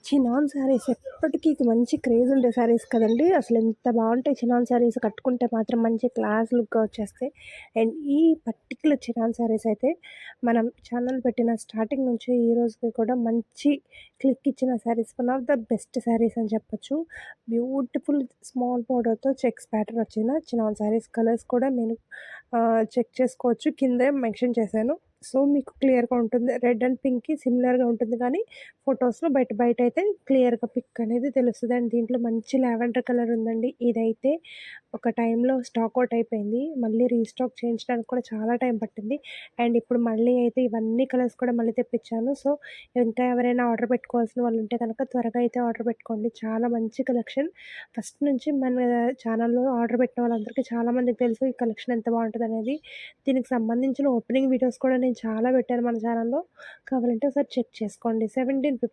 Chinon saris ఎప్పటికి మంచి craze ఉండే శారీస్ కదండీ! అసలెంత బావుంటాయి చినాన్ శారీస్ కట్టుకుంటే మాత్రం మంచి క్లాస్ లుక్‌గా వచ్చేస్తాయి. అండ్ ఈ పర్టిక్యులర్ చినాన్ శారీస్ అయితే మనం ఛానల్ పెట్టిన స్టార్టింగ్ నుంచి ఈ రోజుకి కూడా మంచి క్లిక్ ఇచ్చిన saris. One of the best saris అని చెప్పొచ్చు. బ్యూటిఫుల్ స్మాల్ బోర్డర్‌తో చెక్స్ ప్యాటర్న్ వచ్చిన చినాన్ శారీస్. కలర్స్ కూడా నేను చెక్ చేసుకోవచ్చు. కిందే మెన్షన్ చేశాను. సో, మీకు క్లియర్‌గా ఉంటుంది. రెడ్ అండ్ పింక్‌కి సిమిలర్‌గా ఉంటుంది కానీ ఫోటోస్‌లో బయటైతే క్లియర్‌గా పిక్ అనేది తెలుస్తది. అండ్ దీంట్లో మంచి లావెండర్ కలర్ ఉందండి. ఇదైతే ఒక టైంలో స్టాక్ ఔట్ అయిపోయింది. మళ్ళీ రీస్టాక్ చేయించడానికి కూడా చాలా టైం పట్టింది. అండ్ ఇప్పుడు మళ్ళీ అయితే ఇవన్నీ కలర్స్ కూడా మళ్ళీ తెప్పించాను. సో, ఇంకా ఎవరైనా ఆర్డర్ పెట్టుకోవాల్సిన వాళ్ళు ఉంటే కనుక త్వరగా అయితే ఆర్డర్ పెట్టుకోండి. చాలా మంచి కలెక్షన్. ఫస్ట్ నుంచి మన ఛానల్‌లో ఆర్డర్ పెట్టిన వాళ్ళందరికీ చాలా మందికి తెలుసు ఈ కలెక్షన్ ఎంత బావుంటదనేది. దీనికి సంబంధించిన ఓపెనింగ్ వీడియోస్ కూడా నేను చాలా పెట్టాను మన ఛానల్‌లో. కావాలంటే ఒకసారి చెక్ చేసుకోండి. 1750